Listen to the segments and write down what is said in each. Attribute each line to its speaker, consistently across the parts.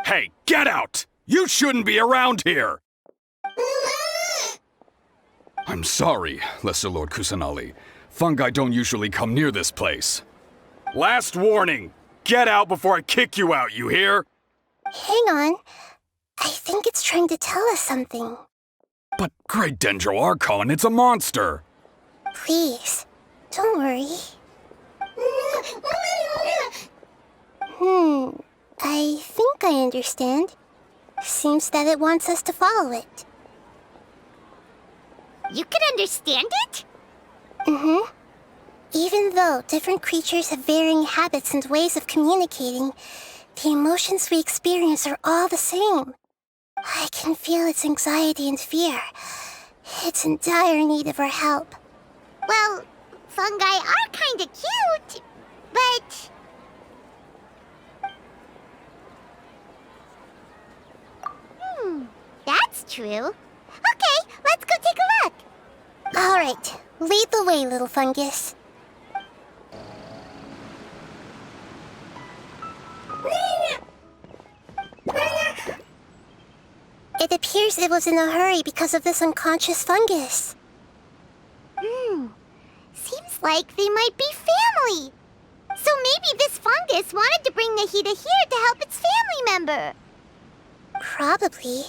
Speaker 1: Hey, get out! You shouldn't be around here! I'm sorry, Lesser Lord Kusanali. Fungi don't usually come near this place. Last warning! Get out before I kick you out, you hear?
Speaker 2: Hang on. I think it's trying to tell us something.
Speaker 1: But Great Dendro Archon, it's a monster!
Speaker 2: Please, don't worry. I think I understand. Seems that it wants us to follow it.
Speaker 3: You can understand it?
Speaker 2: Mm-hmm. Even though different creatures have varying habits and ways of communicating, the emotions we experience are all the same. I can feel its anxiety and fear. It's in dire need of our help.
Speaker 3: Well, fungi are kinda cute, but... that's true. Okay, let's go take a look.
Speaker 2: All right, lead the way, little fungus. It appears it was in a hurry because of this unconscious fungus.
Speaker 3: Seems like they might be family. So maybe this fungus wanted to bring Nahida here to help its family member.
Speaker 2: Probably.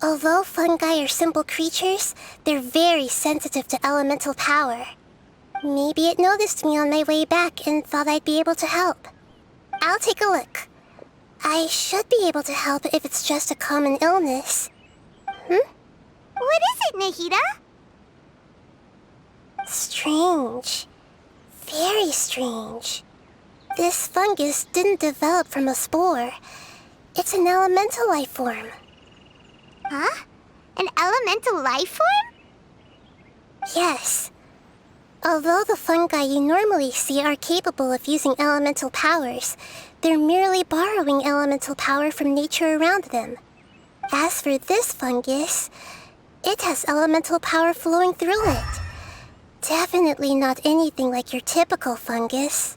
Speaker 2: Although fungi are simple creatures, they're very sensitive to elemental power. Maybe it noticed me on my way back and thought I'd be able to help. I'll take a look. I should be able to help if it's just a common illness.
Speaker 3: What is it, Nahida?
Speaker 2: Strange. Very strange. This fungus didn't develop from a spore. It's an elemental life form.
Speaker 3: Huh? An elemental life form?
Speaker 2: Yes. Although the fungi you normally see are capable of using elemental powers, they're merely borrowing elemental power from nature around them. As for this fungus, it has elemental power flowing through it. Definitely not anything like your typical fungus.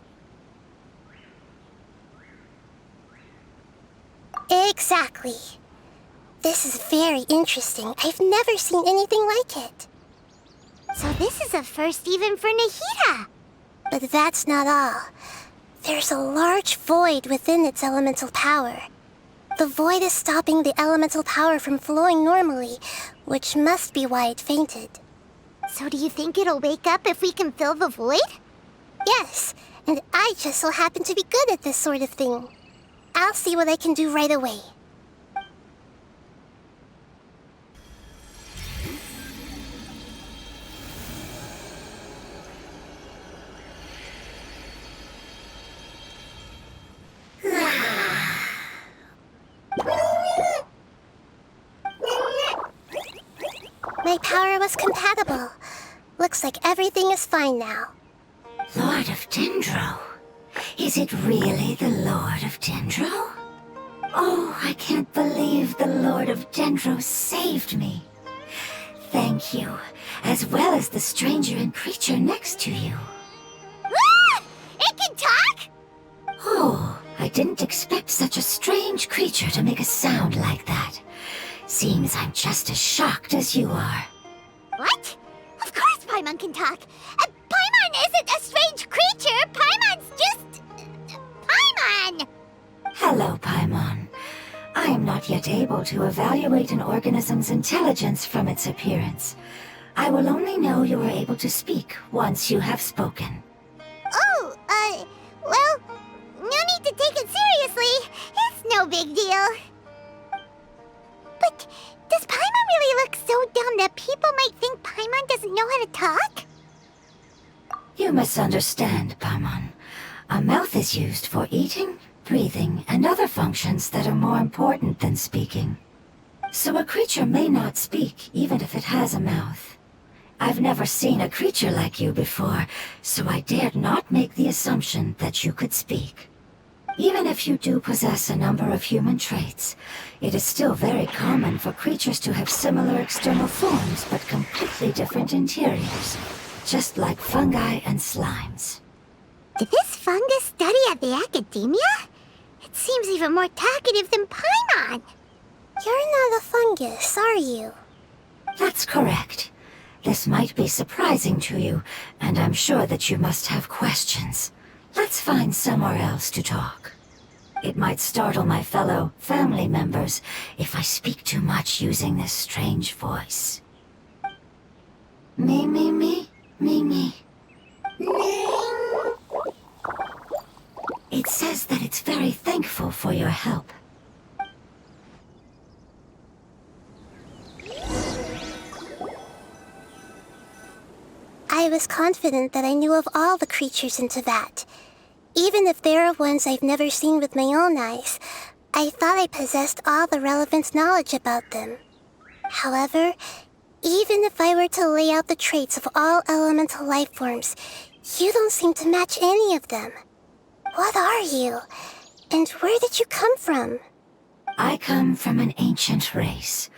Speaker 2: Exactly. This is very interesting. I've never seen anything like it.
Speaker 3: So this is a first even for Nahida.
Speaker 2: But that's not all. There's a large void within its elemental power. The void is stopping the elemental power from flowing normally, which must be why it fainted.
Speaker 3: So do you think it'll wake up if we can fill the void?
Speaker 2: Yes, and I just so happen to be good at this sort of thing. I'll see what I can do right away. My power was compatible. Looks like everything is fine now.
Speaker 4: Lord of Dendro? Is it really the Lord of Dendro? Oh, I can't believe the Lord of Dendro saved me. Thank you, as well as the stranger and creature next to you.
Speaker 3: Ah! It can talk?
Speaker 4: Oh, I didn't expect such a strange creature to make a sound like that. Seems I'm just as shocked as you are.
Speaker 3: What? Of course Paimon can talk. Paimon isn't a strange creature. Paimon's just... Paimon!
Speaker 4: Hello, Paimon. I am not yet able to evaluate an organism's intelligence from its appearance. I will only know you are able to speak once you have spoken.
Speaker 3: Oh, well, no need to take it seriously. It's no big deal. But does Paimon really look so dumb that people might think Paimon doesn't know how to talk?
Speaker 4: You misunderstand, Paimon. A mouth is used for eating, breathing, and other functions that are more important than speaking. So a creature may not speak, even if it has a mouth. I've never seen a creature like you before, so I dared not make the assumption that you could speak. Even if you do possess a number of human traits, it is still very common for creatures to have similar external forms but completely different interiors. just like fungi and slimes.
Speaker 3: Did this fungus study at the academia? It seems even more talkative than Paimon.
Speaker 2: You're not a fungus, are you?
Speaker 4: That's correct. This might be surprising to you, and I'm sure that you must have questions. Let's find somewhere else to talk. It might startle my fellow family members if I speak too much using this strange voice. Me, me, me, me, me. It says that it's very thankful for your help.
Speaker 2: I was confident that I knew of all the creatures in Teyvat. Even if there are ones I've never seen with my own eyes, I thought I possessed all the relevant knowledge about them. However, even if I were to lay out the traits of all elemental life forms, you don't seem to match any of them. What are you? And where did you come from?
Speaker 4: I come from an ancient race.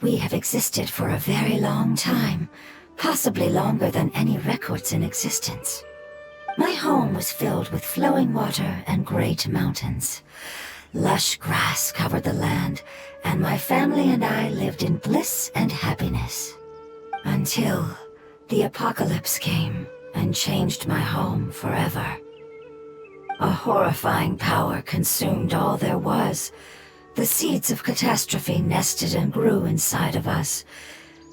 Speaker 4: We have existed for a very long time, possibly longer than any records in existence. My home was filled with flowing water and great mountains. Lush grass covered the land, and my family and I lived in bliss and happiness. Until the apocalypse came and changed my home forever. A horrifying power consumed all there was. The seeds of catastrophe nested and grew inside of us,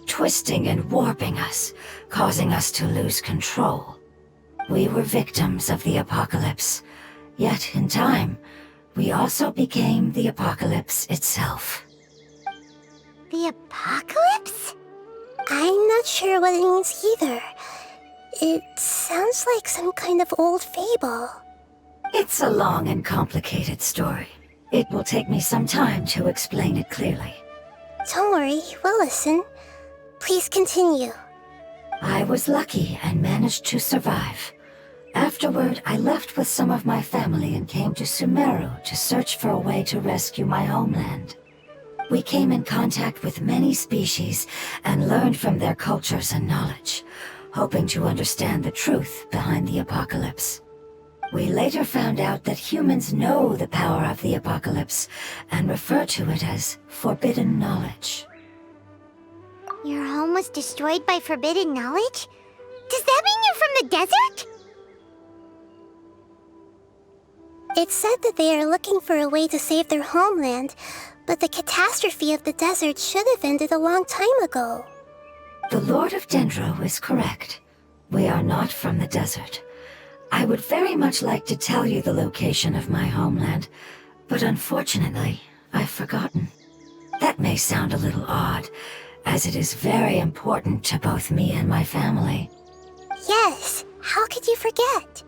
Speaker 4: twisting and warping us, causing us to lose control. We were victims of the apocalypse, yet in time, we also became the apocalypse itself.
Speaker 3: The apocalypse?
Speaker 2: I'm not sure what it means either. It sounds like some kind of old fable.
Speaker 4: It's a long and complicated story. It will take me some time to explain it clearly.
Speaker 2: Don't worry, we'll listen. Please continue.
Speaker 4: I was lucky and managed to survive. Afterward, I left with some of my family and came to Sumeru to search for a way to rescue my homeland. We came in contact with many species and learned from their cultures and knowledge, hoping to understand the truth behind the apocalypse. We later found out that humans know the power of the apocalypse and refer to it as forbidden knowledge.
Speaker 3: Your home was destroyed by forbidden knowledge? Does that mean you're from the desert?
Speaker 2: It said that they are looking for a way to save their homeland, but the catastrophe of the desert should have ended a long time ago.
Speaker 4: The Lord of Dendro is correct. We are not from the desert. I would very much like to tell you the location of my homeland, but unfortunately, I've forgotten. That may sound a little odd, as it is very important to both me and my family.
Speaker 2: Yes, how could you forget?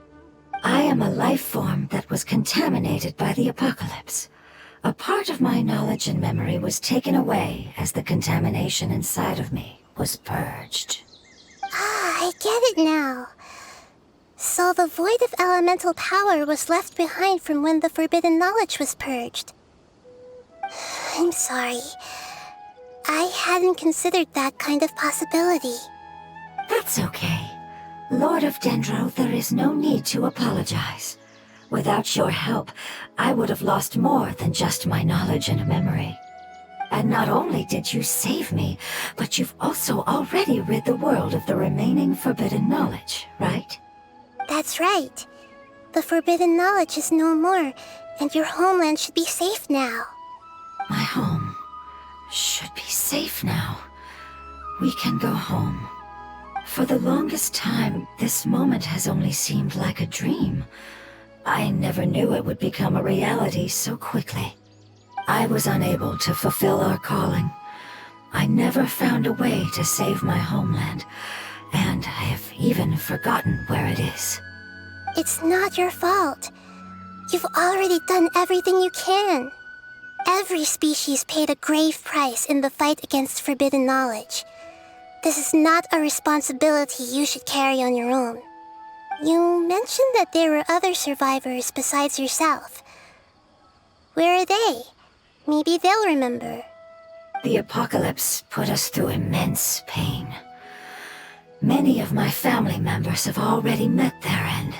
Speaker 4: I am a life form that was contaminated by the apocalypse. A part of my knowledge and memory was taken away as the contamination inside of me was purged.
Speaker 2: Ah, I get it now. So the void of elemental power was left behind from when the forbidden knowledge was purged. I'm sorry. I hadn't considered that kind of possibility.
Speaker 4: That's okay. Lord of Dendro, there is no need to apologize. Without your help, I would have lost more than just my knowledge and memory. And not only did you save me, but you've also already rid the world of the remaining forbidden knowledge, right?
Speaker 2: That's right. The forbidden knowledge is no more, and your homeland should be safe now.
Speaker 4: My home should be safe now. We can go home. For the longest time, this moment has only seemed like a dream. I never knew it would become a reality so quickly. I was unable to fulfill our calling. I never found a way to save my homeland, and I have even forgotten where it is.
Speaker 2: It's not your fault. You've already done everything you can. Every species paid a grave price in the fight against forbidden knowledge. This is not a responsibility you should carry on your own. You mentioned that there were other survivors besides yourself. Where are they? Maybe they'll remember.
Speaker 4: The apocalypse put us through immense pain. Many of my family members have already met their end.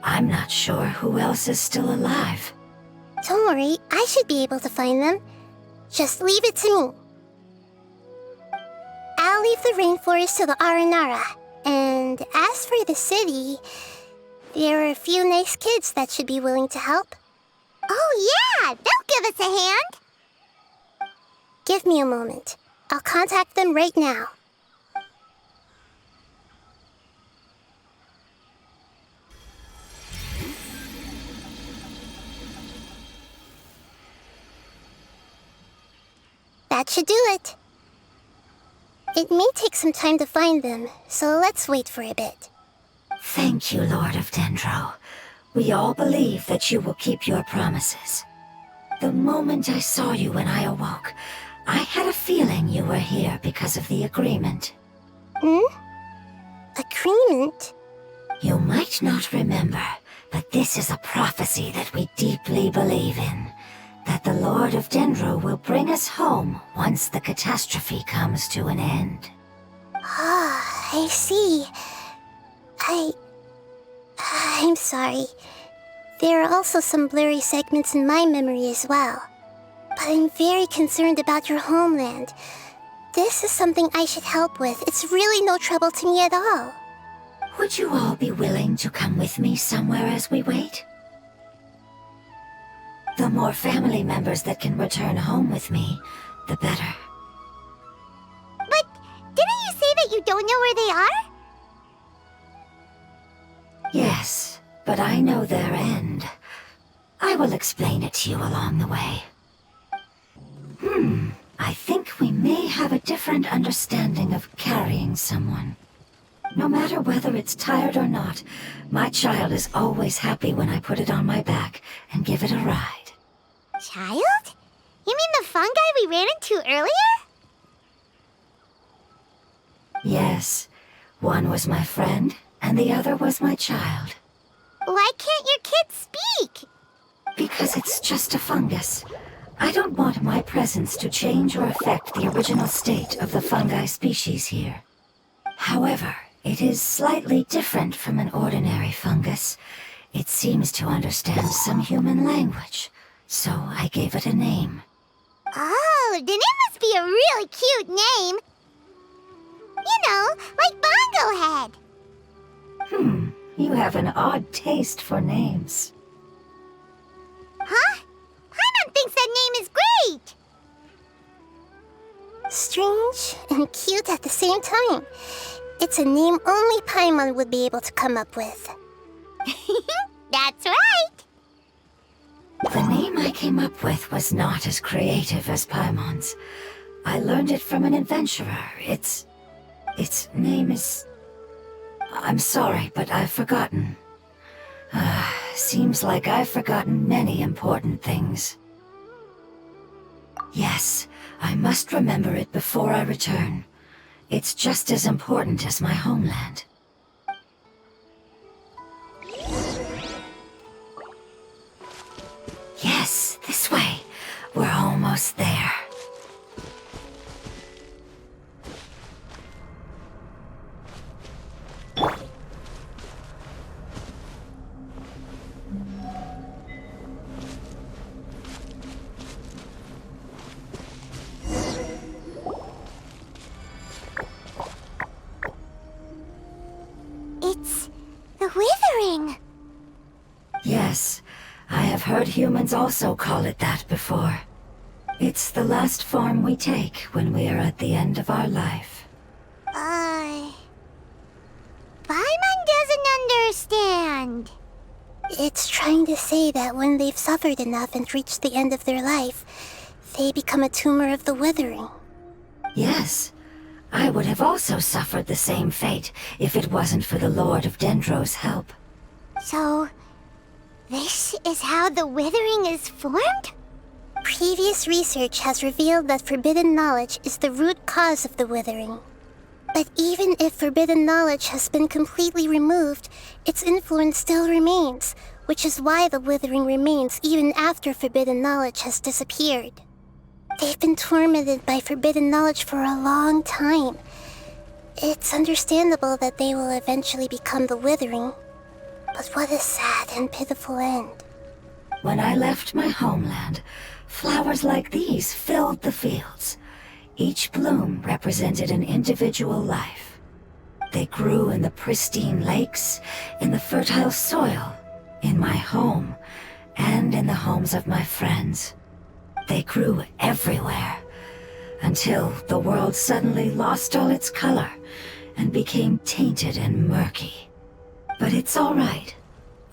Speaker 4: I'm not sure who else is still alive.
Speaker 2: Don't worry, I should be able to find them. Just leave it to me. I'll leave the rainforest to the Aranara. And as for the city, there are a few nice kids that should be willing to help.
Speaker 3: Oh yeah, they'll give us a hand.
Speaker 2: Give me a moment. I'll contact them right now. That should do it. It may take some time to find them, so let's wait for a bit.
Speaker 4: Thank you, Lord of Dendro. We all believe that you will keep your promises. The moment I saw you when I awoke, I had a feeling you were here because of the agreement.
Speaker 2: Agreement?
Speaker 4: You might not remember, but this is a prophecy that we deeply believe in. That the Lord of Dendro will bring us home once the catastrophe comes to an end.
Speaker 2: Ah, I see. I'm sorry. There are also some blurry segments in my memory as well. But I'm very concerned about your homeland. This is something I should help with. It's really no trouble to me at all.
Speaker 4: Would you all be willing to come with me somewhere as we wait? The more family members that can return home with me, the better.
Speaker 3: But didn't you say that you don't know where they are?
Speaker 4: Yes, but I know their end. I will explain it to you along the way. I think we may have a different understanding of carrying someone. No matter whether it's tired or not, my child is always happy when I put it on my back and give it a ride.
Speaker 3: Child? You mean the fungi we ran into earlier?
Speaker 4: Yes, one was my friend, and the other was my child.
Speaker 3: Why can't your kid speak?
Speaker 4: Because it's just a fungus. I don't want my presence to change or affect the original state of the fungi species here. However, it is slightly different from an ordinary fungus. It seems to understand some human language, so I gave it a name.
Speaker 3: Oh, then it must be a really cute name. You know, like Bongo Head.
Speaker 4: You have an odd taste for names.
Speaker 3: Huh? Paimon thinks that name is great.
Speaker 2: Strange and cute at the same time. It's a name only Paimon would be able to come up with.
Speaker 3: That's right.
Speaker 4: The name I came up with was not as creative as Paimon's. I learned it from an adventurer. Its name is... I'm sorry, but I've forgotten. Seems like I've forgotten many important things. Yes, I must remember it before I return. It's just as important as my homeland. Yes, this way. We're almost there.
Speaker 3: It's the withering.
Speaker 4: Yes, I have heard humans also call it that before. It's the last form we take when we are at the end of our life.
Speaker 3: Paimon doesn't understand.
Speaker 2: It's trying to say that when they've suffered enough and reached the end of their life, they become a tumor of the withering.
Speaker 4: Yes, I would have also suffered the same fate if it wasn't for the Lord of Dendro's help.
Speaker 3: So, this is how the withering is formed?
Speaker 2: Previous research has revealed that forbidden knowledge is the root cause of the withering. But even if forbidden knowledge has been completely removed, its influence still remains, which is why the withering remains even after forbidden knowledge has disappeared. They've been tormented by forbidden knowledge for a long time. It's understandable that they will eventually become the Withering. But what a sad and pitiful end.
Speaker 4: When I left my homeland, flowers like these filled the fields. Each bloom represented an individual life. They grew in the pristine lakes, in the fertile soil, in my home, and in the homes of my friends. They grew everywhere, until the world suddenly lost all its color and became tainted and murky. But it's all right.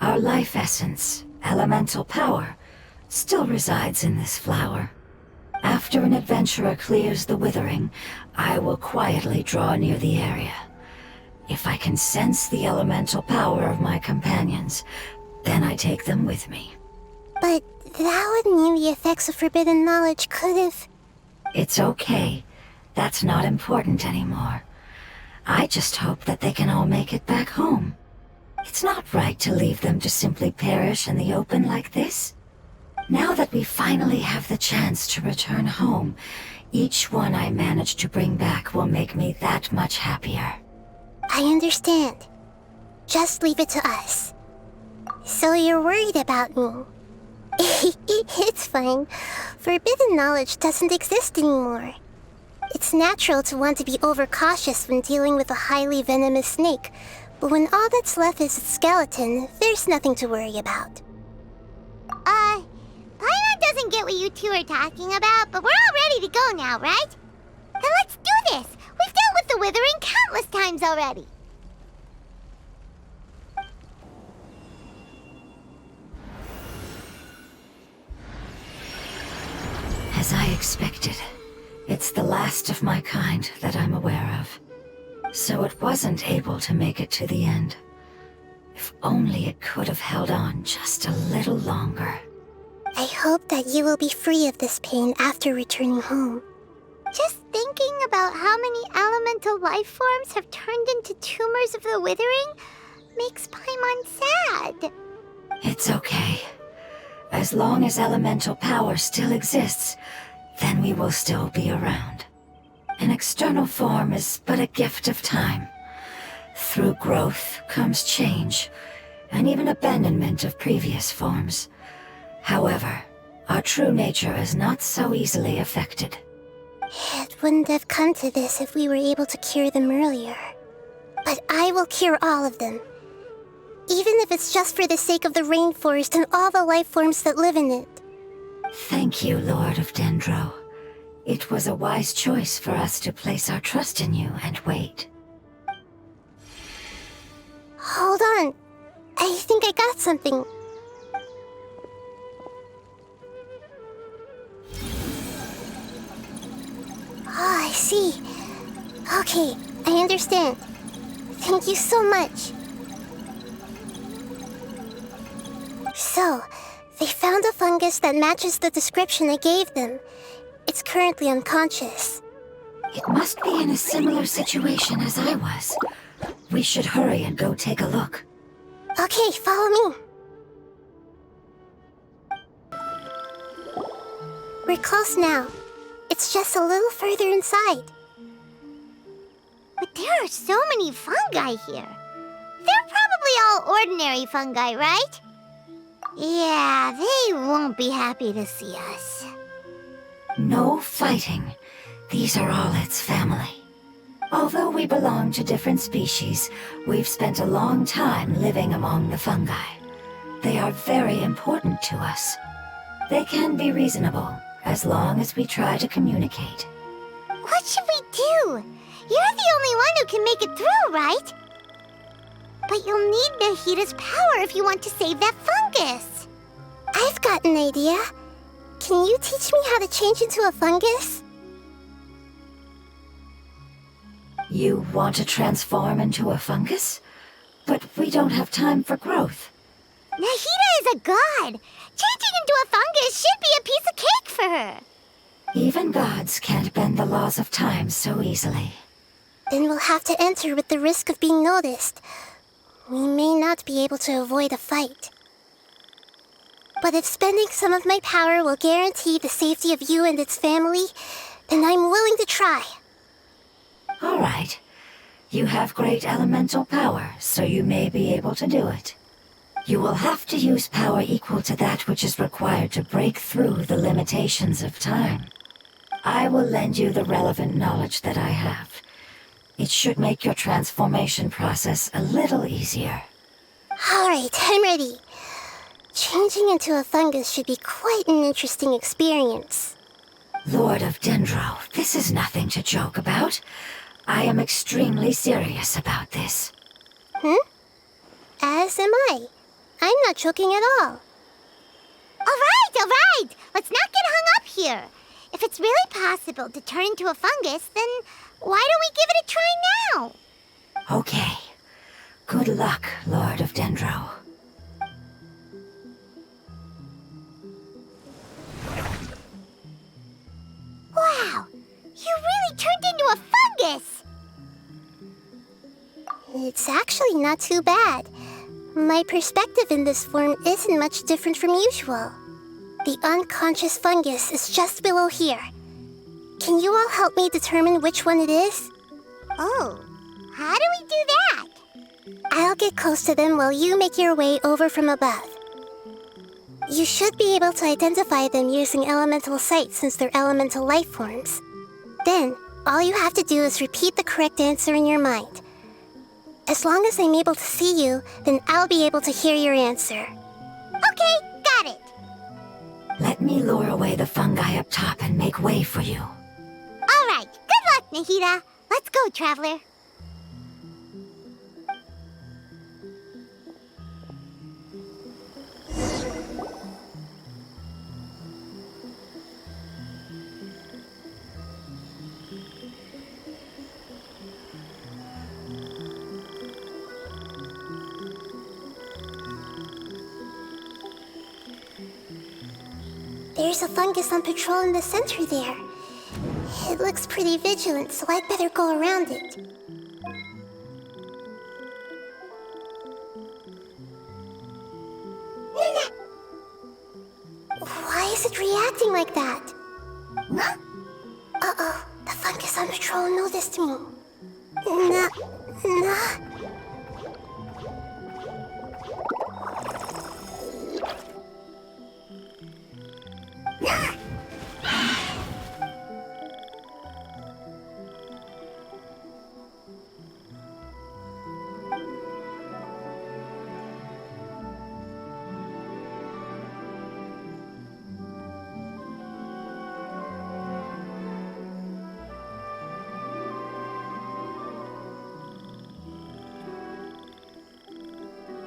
Speaker 4: Our life essence, elemental power, still resides in this flower. After an adventurer clears the Withering, I will quietly draw near the area. If I can sense the elemental power of my companions, then I take them with me.
Speaker 2: But that would mean the effects of forbidden knowledge could have...
Speaker 4: It's okay. That's not important anymore. I just hope that they can all make it back home. It's not right to leave them to simply perish in the open like this. Now that we finally have the chance to return home, each one I manage to bring back will make me that much happier.
Speaker 2: I understand. Just leave it to us. So you're worried about me? It's fine. Forbidden knowledge doesn't exist anymore. It's natural to want to be overcautious when dealing with a highly venomous snake, but when all that's left is its skeleton, there's nothing to worry about.
Speaker 3: Paimon doesn't get what you two are talking about, but we're all ready to go now, right? Then let's do this! We've dealt with the Withering countless times already!
Speaker 4: As I expected, it's the last of my kind that I'm aware of. So it wasn't able to make it to the end. If only it could have held on just a little longer.
Speaker 2: I hope that you will be free of this pain after returning home.
Speaker 3: Just thinking about how many elemental life forms have turned into tumors of the Withering makes Paimon sad.
Speaker 4: It's okay. As long as elemental power still exists, then we will still be around. An external form is but a gift of time. Through growth comes change, and even abandonment of previous forms. However, our true nature is not so easily affected.
Speaker 2: It wouldn't have come to this if we were able to cure them earlier. But I will cure all of them. Even if it's just for the sake of the rainforest and all the life forms that live in it.
Speaker 4: Thank you, Lord of Dendro. It was a wise choice for us to place our trust in you and wait.
Speaker 2: Hold on. I think I got something. Oh, I see. Okay, I understand. Thank you so much. So, they found a fungus that matches the description I gave them. It's currently unconscious.
Speaker 4: It must be in a similar situation as I was. We should hurry and go take a look.
Speaker 2: Okay, follow me. We're close now. It's just a little further inside.
Speaker 3: But there are so many fungi here. They're probably all ordinary fungi, right? Yeah, they won't be happy to see us.
Speaker 4: No fighting. These are all its family. Although we belong to different species, we've spent a long time living among the fungi. They are very important to us. They can be reasonable, as long as we try to communicate.
Speaker 3: What should we do? You're the only one who can make it through, right? But you'll need Nahida's power if you want to save that fungus.
Speaker 2: I've got an idea. Can you teach me how to change into a fungus?
Speaker 4: You want to transform into a fungus? But we don't have time for growth.
Speaker 3: Nahida is a god. Changing into a fungus should be a piece of cake for her.
Speaker 4: Even gods can't bend the laws of time so easily.
Speaker 2: Then we'll have to enter with the risk of being noticed. We may not be able to avoid a fight. But if spending some of my power will guarantee the safety of you and its family, then I'm willing to try.
Speaker 4: All right. You have great elemental power, so you may be able to do it. You will have to use power equal to that which is required to break through the limitations of time. I will lend you the relevant knowledge that I have. It should make your transformation process a little easier.
Speaker 2: Alright, I'm ready. Changing into a fungus should be quite an interesting experience.
Speaker 4: Lord of Dendro, this is nothing to joke about. I am extremely serious about this.
Speaker 2: As am I. I'm not joking at all.
Speaker 3: Alright! Let's not get hung up here. If it's really possible to turn into a fungus, then why don't we give it a try now?
Speaker 4: Okay. Good luck, Lord of Dendro.
Speaker 3: Wow! You really turned into a fungus!
Speaker 2: It's actually not too bad. My perspective in this form isn't much different from usual. The unconscious fungus is just below here. Can you all help me determine which one it is?
Speaker 3: Oh, how do we do that?
Speaker 2: I'll get close to them while you make your way over from above. You should be able to identify them using elemental sight since they're elemental life forms. Then, all you have to do is repeat the correct answer in your mind. As long as I'm able to see you, then I'll be able to hear your answer.
Speaker 3: Okay, got it.
Speaker 4: Let me lure away the fungi up top and make way for you.
Speaker 3: Alright, good luck, Nahida. Let's go, Traveler.
Speaker 2: There's a fungus on patrol in the center there. It looks pretty vigilant, so I'd better go around it. Why is it reacting like that? Uh-oh, the fungus on patrol noticed me. Nah.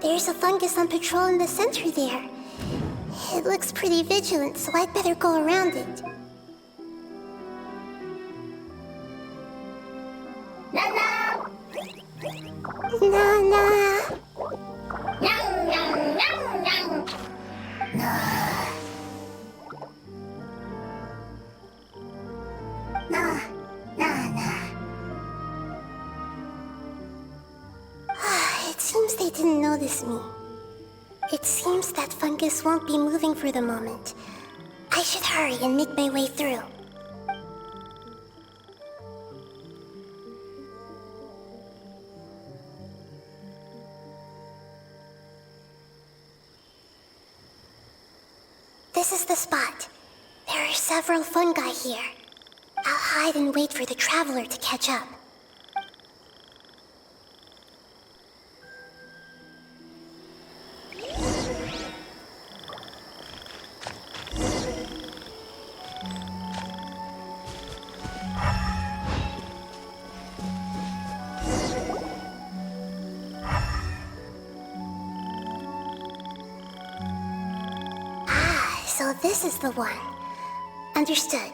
Speaker 2: There's a fungus on patrol in the center there. It looks pretty vigilant, so I'd better go around it. Nah. It seems they didn't notice me. It seems that fungus won't be moving for the moment. I should hurry and make my way through. This is the spot. There are several fungi here. I'll hide and wait for the traveler to catch up. So this is the one. Understood.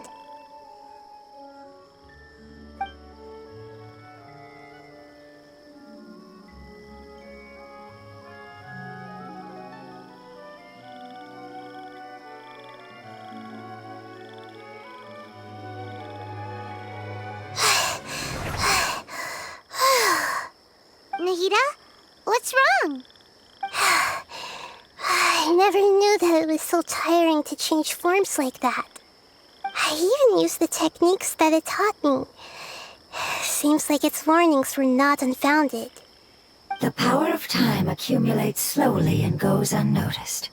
Speaker 3: Nahida? What's wrong?
Speaker 2: I never knew that it was so tiring to change forms like that. I even used the techniques that it taught me. Seems like its warnings were not unfounded.
Speaker 4: The power of time accumulates slowly and goes unnoticed.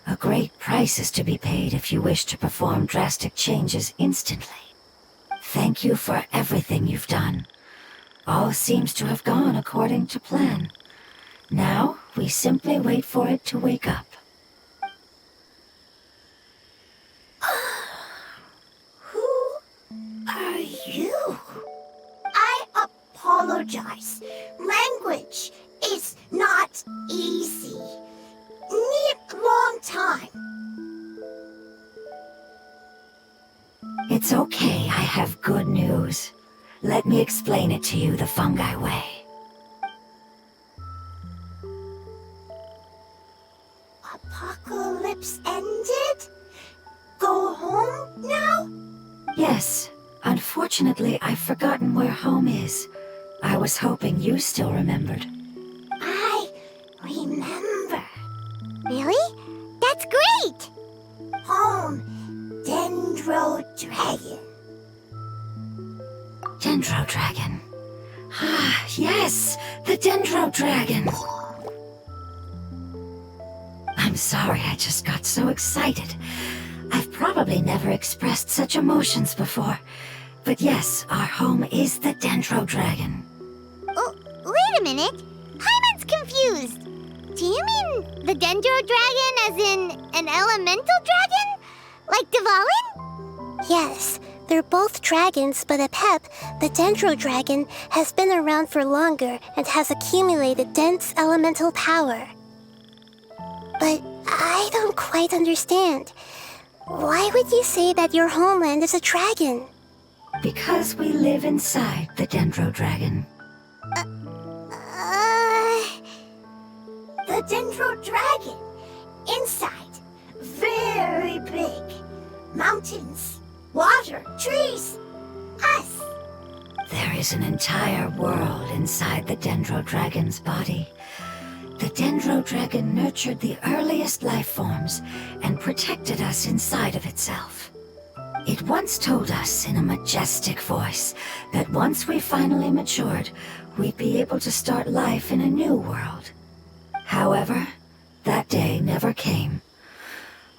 Speaker 4: A great price is to be paid if you wish to perform drastic changes instantly. Thank you for everything you've done. All seems to have gone according to plan. Now, we simply wait for it to wake up.
Speaker 5: Who are you? I apologize. Language is not easy. Need long time.
Speaker 4: It's okay, I have good news. Let me explain it to you the fungi way.
Speaker 5: Apocalypse ended? Go home now?
Speaker 4: Yes, unfortunately I've forgotten where home is. I was hoping you still remembered.
Speaker 5: I remember.
Speaker 3: Really? That's great!
Speaker 5: Home, Dendro Dragon.
Speaker 4: Dendro Dragon. Ah, yes, the Dendro Dragon. I'm sorry, I just got so excited. I've probably never expressed such emotions before. But yes, our home is the Dendro Dragon.
Speaker 3: Oh, wait a minute. Paimon's confused. Do you mean the Dendro Dragon as in an elemental dragon? Like Dvalin?
Speaker 2: Yes, they're both dragons, but Apep, the Dendro Dragon, has been around for longer and has accumulated dense elemental power. But I don't quite understand. Why would you say that your homeland is a dragon?
Speaker 4: Because we live inside the Dendro Dragon.
Speaker 5: The Dendro Dragon. Inside. Very big. Mountains. Water. Trees. Us.
Speaker 4: There is an entire world inside the Dendro Dragon's body. The Dendro Dragon nurtured the earliest life forms and protected us inside of itself. It once told us in a majestic voice that once we finally matured, we'd be able to start life in a new world. However, that day never came.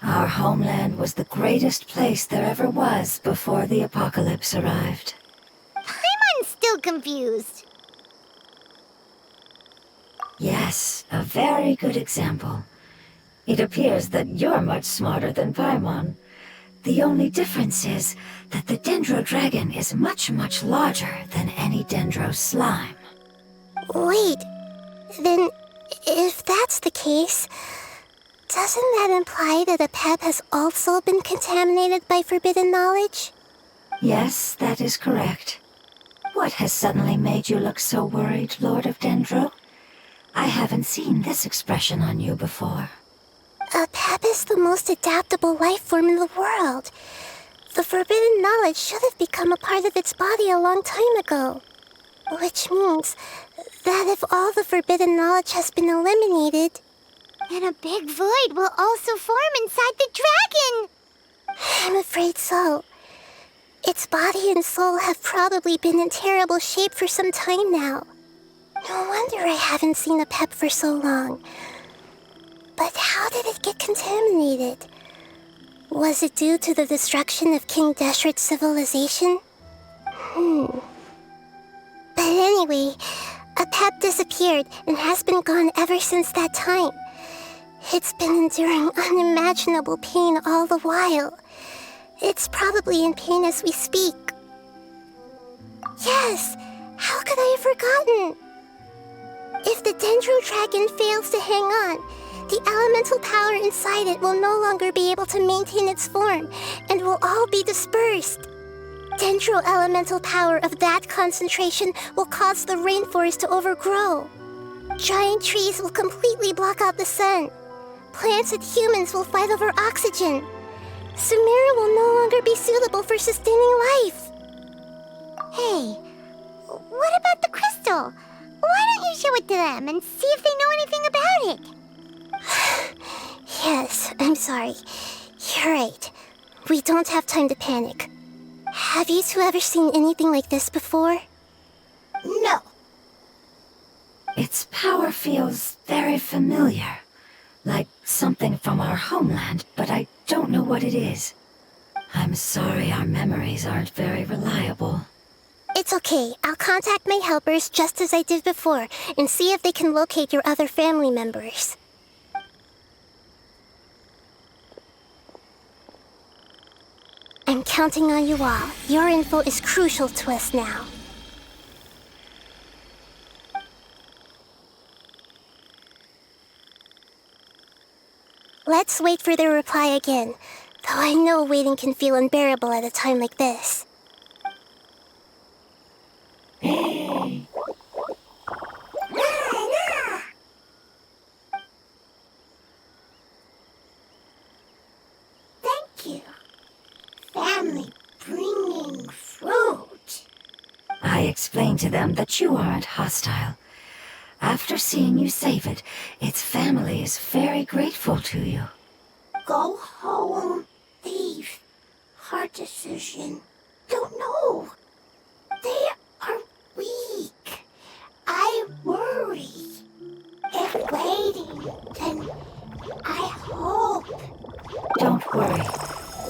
Speaker 4: Our homeland was the greatest place there ever was before the apocalypse arrived.
Speaker 3: Paimon's still confused.
Speaker 4: Yes, a very good example. It appears that you're much smarter than Paimon. The only difference is that the Dendro Dragon is much, much larger than any Dendro slime.
Speaker 2: Wait, then if that's the case, doesn't that imply that Apep has also been contaminated by forbidden knowledge?
Speaker 4: Yes, that is correct. What has suddenly made you look so worried, Lord of Dendro? I haven't seen this expression on you before.
Speaker 2: Apep is the most adaptable life form in the world. The forbidden knowledge should have become a part of its body a long time ago. Which means that if all the forbidden knowledge has been eliminated,
Speaker 3: then a big void will also form inside the dragon.
Speaker 2: I'm afraid so. Its body and soul have probably been in terrible shape for some time now. No wonder I haven't seen Apep for so long. But how did it get contaminated? Was it due to the destruction of King Deshret's civilization? But anyway, Apep disappeared and has been gone ever since that time. It's been enduring unimaginable pain all the while. It's probably in pain as we speak. Yes, how could I have forgotten? If the Dendro Dragon fails to hang on, the elemental power inside it will no longer be able to maintain its form and will all be dispersed. Dendro elemental power of that concentration will cause the rainforest to overgrow. Giant trees will completely block out the sun. Plants and humans will fight over oxygen. Sumeru will no longer be suitable for sustaining life.
Speaker 3: Hey, what about the crystal? Why don't you show it to them and see if they know anything about it?
Speaker 2: Yes, I'm sorry. You're right. We don't have time to panic. Have you two ever seen anything like this before?
Speaker 5: No.
Speaker 4: Its power feels very familiar. Like something from our homeland, but I don't know what it is. I'm sorry our memories aren't very reliable.
Speaker 2: It's okay. I'll contact my helpers just as I did before and see if they can locate your other family members. I'm counting on you all. Your info is crucial to us now. Let's wait for their reply again, though I know waiting can feel unbearable at a time like this.
Speaker 5: Thank you. Family bringing fruit.
Speaker 4: I explained to them that you aren't hostile. After seeing you save it, its family is very grateful to you.
Speaker 5: Go home, thief. Hard decision. Don't know. They are weak. I worry. If waiting, then I hope.
Speaker 4: Don't worry.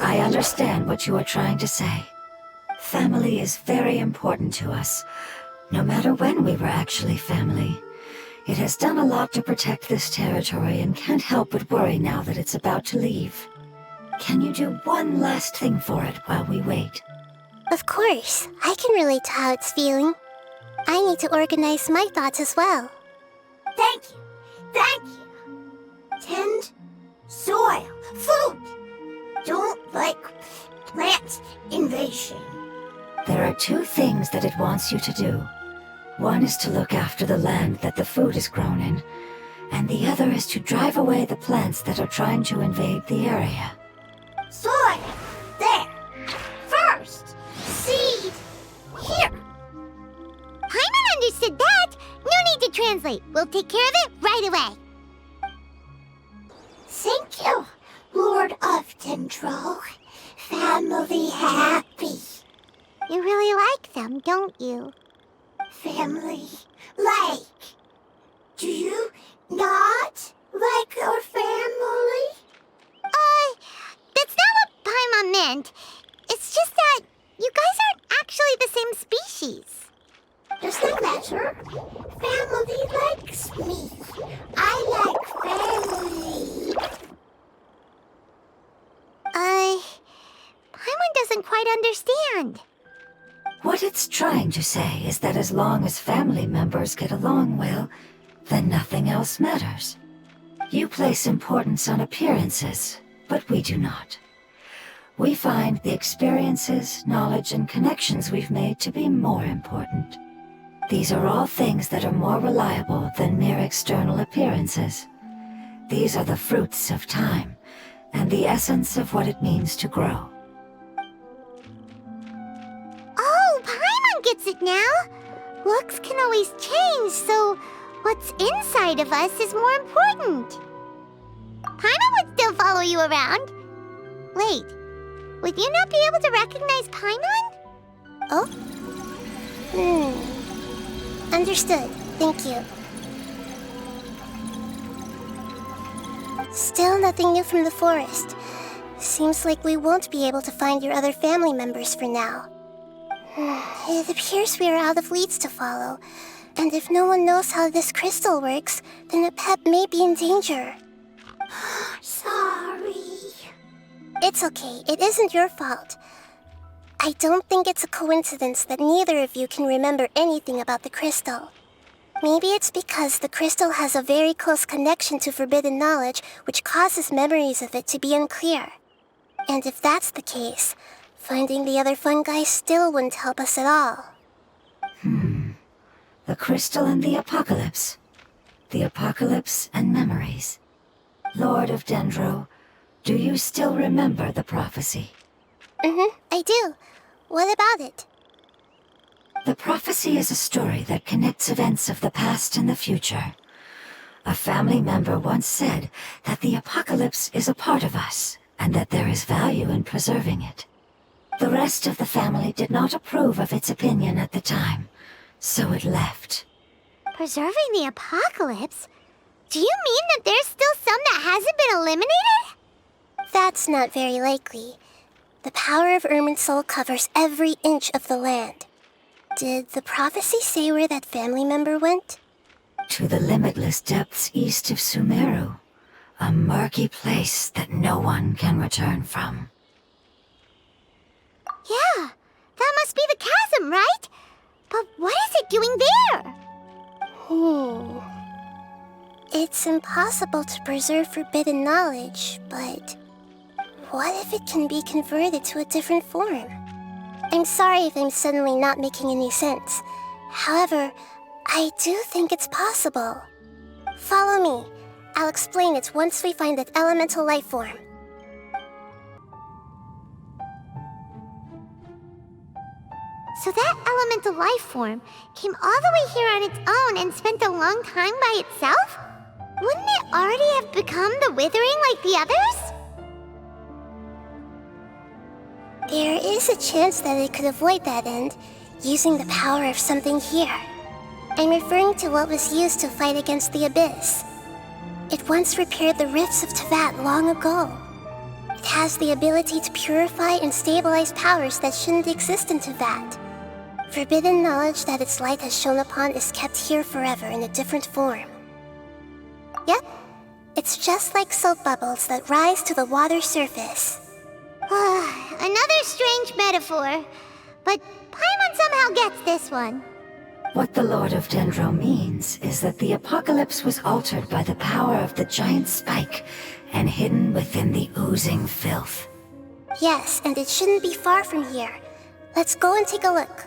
Speaker 4: I understand what you are trying to say. Family is very important to us, no matter when we were actually family. It has done a lot to protect this territory and can't help but worry now that it's about to leave. Can you do one last thing for it while we wait?
Speaker 2: Of course, I can relate to how it's feeling. I need to organize my thoughts as well.
Speaker 5: Thank you. Thank you. Tend soil, food. Don't like plant invasion.
Speaker 4: There are two things that it wants you to do. One is to look after the land that the food is grown in, and the other is to drive away the plants that are trying to invade the area.
Speaker 5: Soil. There. First. Seed. Here.
Speaker 3: Paimon understood that. No need to translate. We'll take care of it right away.
Speaker 5: Thank you, Lord of Dendro. Family happy.
Speaker 3: You really like them, don't you?
Speaker 5: Family like. Do you not like our family?
Speaker 3: That's not what Paimon meant. It's just that you guys aren't actually the same species.
Speaker 5: Does that matter? Family likes me. I like family.
Speaker 3: Paimon doesn't quite understand.
Speaker 4: What it's trying to say is that as long as family members get along well, then nothing else matters. You place importance on appearances, but we do not. We find the experiences, knowledge, and connections we've made to be more important. These are all things that are more reliable than mere external appearances. These are the fruits of time, and the essence of what it means to grow.
Speaker 3: Oh, Paimon gets it now. Looks can always change, so what's inside of us is more important. Paimon would still follow you around. Wait, would you not be able to recognize Paimon?
Speaker 2: Oh? Understood. Thank you. Still nothing new from the forest. Seems like we won't be able to find your other family members for now. It appears we are out of leads to follow, and if no one knows how this crystal works, then a pet may be in danger.
Speaker 5: Sorry.
Speaker 2: It's okay, it isn't your fault. I don't think it's a coincidence that neither of you can remember anything about the crystal. Maybe it's because the crystal has a very close connection to forbidden knowledge, which causes memories of it to be unclear. And if that's the case, finding the other fungi still wouldn't help us at all.
Speaker 4: The crystal and the apocalypse. The apocalypse and memories. Lord of Dendro, do you still remember the prophecy?
Speaker 2: I do. What about it?
Speaker 4: The prophecy is a story that connects events of the past and the future. A family member once said that the apocalypse is a part of us, and that there is value in preserving it. The rest of the family did not approve of its opinion at the time, so it left.
Speaker 3: Preserving the apocalypse? Do you mean that there's still some that hasn't been eliminated?
Speaker 2: That's not very likely. The power of Irminsul covers every inch of the land. Did the prophecy say where that family member went?
Speaker 4: To the limitless depths east of Sumeru, a murky place that no one can return from.
Speaker 3: Yeah, that must be the chasm, right? But what is it doing there?
Speaker 2: It's impossible to preserve forbidden knowledge, but what if it can be converted to a different form? I'm sorry if I'm suddenly not making any sense. However, I do think it's possible. Follow me. I'll explain it once we find that elemental life form.
Speaker 3: So that elemental life form came all the way here on its own and spent a long time by itself? Wouldn't it already have become the Withering like the others?
Speaker 2: There is a chance that it could avoid that end, using the power of something here. I'm referring to what was used to fight against the Abyss. It once repaired the rifts of Teyvat long ago. It has the ability to purify and stabilize powers that shouldn't exist in Teyvat. Forbidden knowledge that its light has shone upon is kept here forever in a different form. Yep, it's just like soap bubbles that rise to the water surface.
Speaker 3: Another strange metaphor, but Paimon somehow gets this one.
Speaker 4: What the Lord of Dendro means is that the apocalypse was altered by the power of the giant spike and hidden within the oozing filth.
Speaker 2: Yes, and it shouldn't be far from here. Let's go and take a look.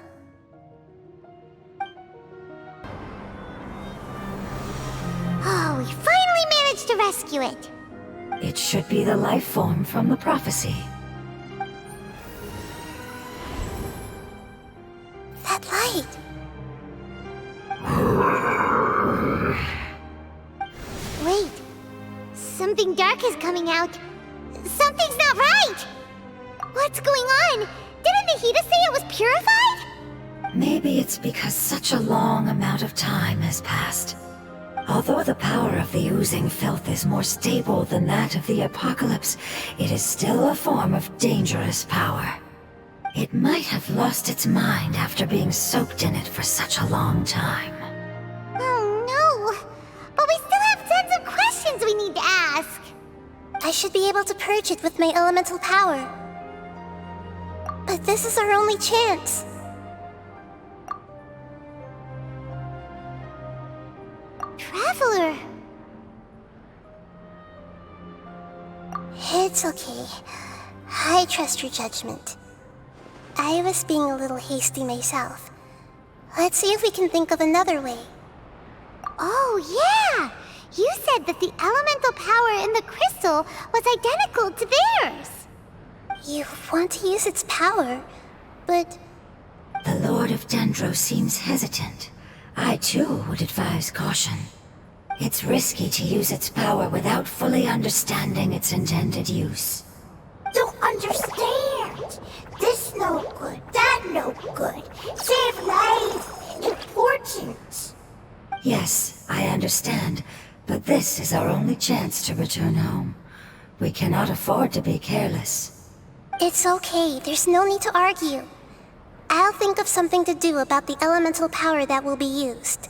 Speaker 3: Oh, we finally managed to rescue it.
Speaker 4: It should be the life form from the prophecy.
Speaker 2: That light!
Speaker 3: Wait, something dark is coming out. Something's not right! What's going on? Didn't Nahida say it was purified?
Speaker 4: Maybe it's because such a long amount of time has passed. Although the power of the oozing filth is more stable than that of the apocalypse, it is still a form of dangerous power. It might have lost its mind after being soaked in it for such a long time.
Speaker 3: Oh no! But we still have tons of questions we need to ask.
Speaker 2: I should be able to purge it with my elemental power. But this is our only chance.
Speaker 3: Traveler!
Speaker 2: It's okay. I trust your judgment. I was being a little hasty myself. Let's see if we can think of another way.
Speaker 3: Oh yeah! You said that the elemental power in the crystal was identical to theirs.
Speaker 2: You want to use its power, but...
Speaker 4: The Lord of Dendro seems hesitant. I too would advise caution. It's risky to use its power without fully understanding its intended use.
Speaker 5: Don't understand. This no good, that no good. Save lives. Important.
Speaker 4: Yes, I understand, but this is our only chance to return home. We cannot afford to be careless.
Speaker 2: It's okay, there's no need to argue. I'll think of something to do about the elemental power that will be used.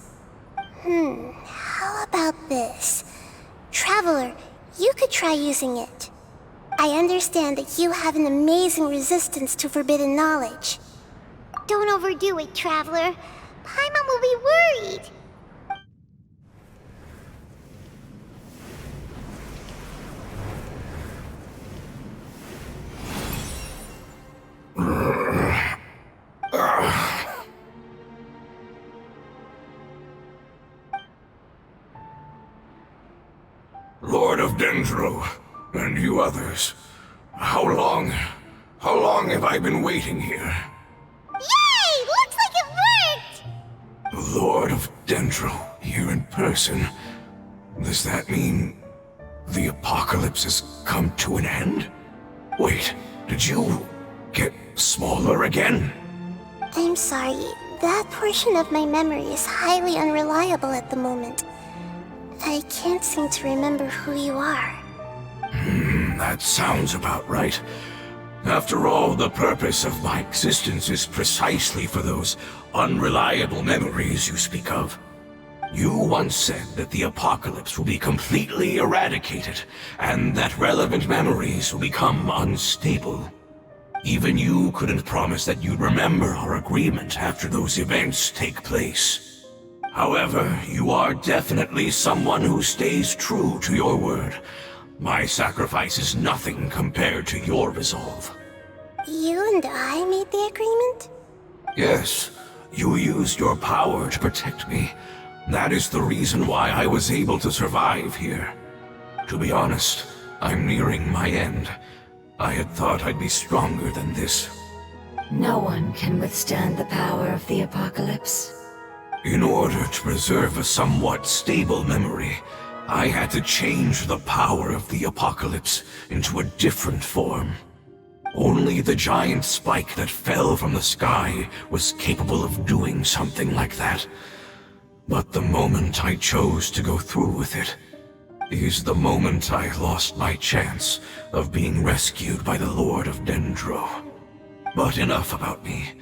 Speaker 2: How about this? Traveler, you could try using it. I understand that you have an amazing resistance to forbidden knowledge.
Speaker 3: Don't overdo it, Traveler. Paimon will be worried.
Speaker 6: Lord of Dendro, and you others, how long have I been waiting here?
Speaker 3: Yay! Looks like it worked!
Speaker 6: Lord of Dendro, here in person. Does that mean the apocalypse has come to an end? Wait, did you get smaller again?
Speaker 2: I'm sorry, That portion of my memory is highly unreliable at the moment. I can't seem to remember who you are.
Speaker 6: That sounds about right. After all, the purpose of my existence is precisely for those unreliable memories you speak of. You once said that the apocalypse will be completely eradicated, and that relevant memories will become unstable. Even you couldn't promise that you'd remember our agreement after those events take place. However, you are definitely someone who stays true to your word. My sacrifice is nothing compared to your resolve.
Speaker 2: You and I made the agreement?
Speaker 6: Yes, you used your power to protect me. That is the reason why I was able to survive here. To be honest, I'm nearing my end. I had thought I'd be stronger than this.
Speaker 4: No one can withstand the power of the apocalypse.
Speaker 6: In order to preserve a somewhat stable memory, I had to change the power of the apocalypse into a different form. Only the giant spike that fell from the sky was capable of doing something like that. But the moment I chose to go through with it is the moment I lost my chance of being rescued by the Lord of Dendro. But enough about me.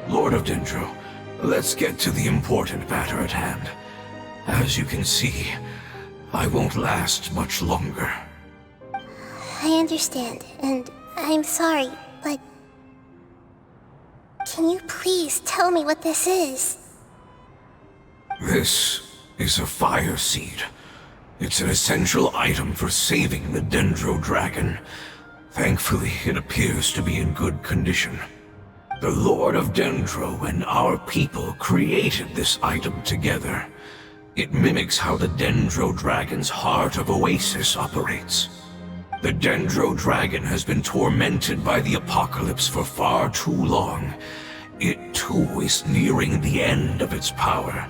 Speaker 6: Lord of Dendro, let's get to the important matter at hand. As you can see, I won't last much longer.
Speaker 2: I understand, and I'm sorry, but... Can you please tell me what this is?
Speaker 6: This is a fire seed. It's an essential item for saving the Dendro Dragon. Thankfully, it appears to be in good condition. The Lord of Dendro and our people created this item together. It mimics how the Dendro Dragon's Heart of Oasis operates. The Dendro Dragon has been tormented by the apocalypse for far too long. It too is nearing the end of its power.